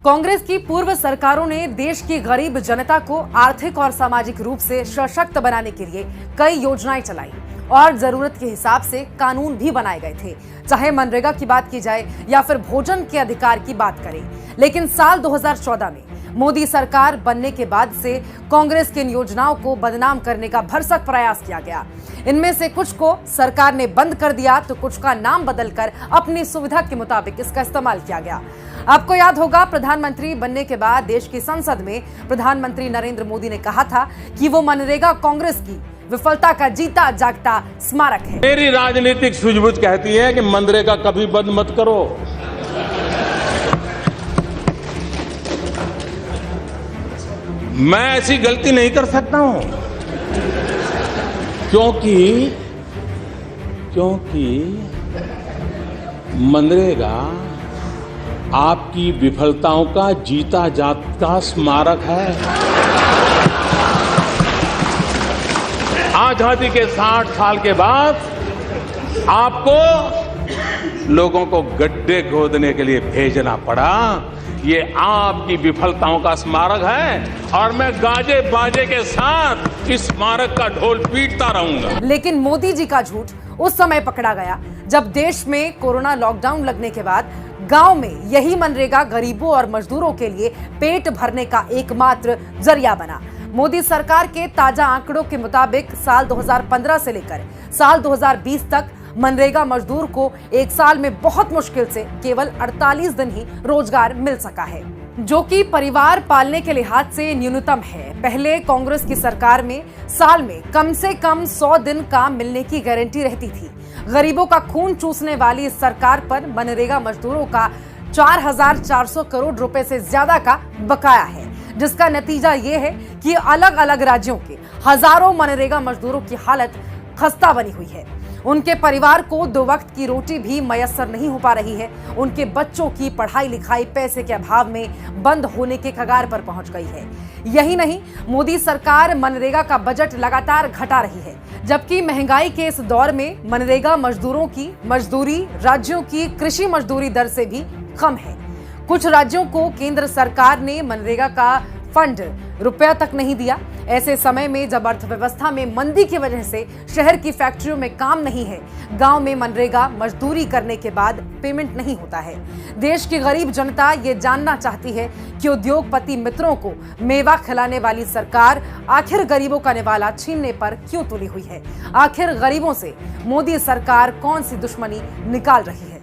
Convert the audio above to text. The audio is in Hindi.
कांग्रेस की पूर्व सरकारों ने देश की गरीब जनता को आर्थिक और सामाजिक रूप से सशक्त बनाने के लिए कई योजनाएं चलाई और जरूरत के हिसाब से कानून भी बनाए गए थे, चाहे मनरेगा की बात की जाए या फिर भोजन के अधिकार की बात करें। लेकिन साल 2014 में मोदी सरकार बनने के बाद से कांग्रेस की इन योजनाओं को बदनाम करने का भरसक प्रयास किया गया। इनमें से कुछ को सरकार ने बंद कर दिया तो कुछ का नाम बदलकर अपनी सुविधा के मुताबिक इसका इस्तेमाल किया गया। आपको याद होगा, प्रधानमंत्री बनने के बाद देश की संसद में प्रधानमंत्री नरेंद्र मोदी ने कहा था कि वो मनरेगा कांग्रेस की विफलता का जीता जागता स्मारक है। मेरी राजनीतिक सूझबूझ कहती है कि मनरेगा कभी बंद मत करो। मैं ऐसी गलती नहीं कर सकता हूं क्योंकि मनरेगा आपकी विफलताओं का जीता जागता स्मारक है। आजादी के 60 साल के बाद आपको लोगों को गड्ढे खोदने के लिए भेजना पड़ा। ये आपकी विफलताओं का स्मारक है और मैं गाजे बाजे के साथ इस स्मारक का ढोल पीटता रहूंगा। लेकिन मोदी जी का झूठ उस समय पकड़ा गया जब देश में कोरोना लॉकडाउन लगने के बाद गांव में यही मनरेगा गरीबों और मजदूरों के लिए पेट भरने का एकमात्र जरिया बना। मोदी सरकार के ताजा आंकड़ों के मुताबिक साल 2015 से लेकर साल 2020 तक मनरेगा मजदूर को एक साल में बहुत मुश्किल से केवल 48 दिन ही रोजगार मिल सका है, जो कि परिवार पालने के लिहाज से न्यूनतम है। पहले कांग्रेस की सरकार में साल में कम से कम 100 दिन काम मिलने की गारंटी रहती थी। गरीबों का खून चूसने वाली इस सरकार पर मनरेगा मजदूरों का 4,400 करोड़ रुपए से ज्यादा का बकाया है, जिसका नतीजा ये है कि अलग अलग राज्यों के हजारों मनरेगा मजदूरों की हालत खस्ता बनी हुई है। उनके परिवार को 2 वक्त की रोटी भी मयस्सर नहीं हो पा रही है। उनके बच्चों की पढ़ाई लिखाई पैसे के अभाव में बंद होने के कगार पर पहुंच गई है। यही नहीं, मोदी सरकार मनरेगा का बजट लगातार घटा रही है, जबकि महंगाई के इस दौर में मनरेगा मजदूरों की मजदूरी राज्यों की कृषि मजदूरी दर से भी कम है। कुछ राज्यों को केंद्र सरकार ने मनरेगा का फंड रुपया तक नहीं दिया। ऐसे समय में जब अर्थव्यवस्था में मंदी की वजह से शहर की फैक्ट्रियों में काम नहीं है, गांव में मनरेगा मजदूरी करने के बाद पेमेंट नहीं होता है। देश की गरीब जनता ये जानना चाहती है कि उद्योगपति मित्रों को मेवा खिलाने वाली सरकार आखिर गरीबों का निवाला छीनने पर क्यों तुली हुई है। आखिर गरीबों से मोदी सरकार कौन सी दुश्मनी निकाल रही है।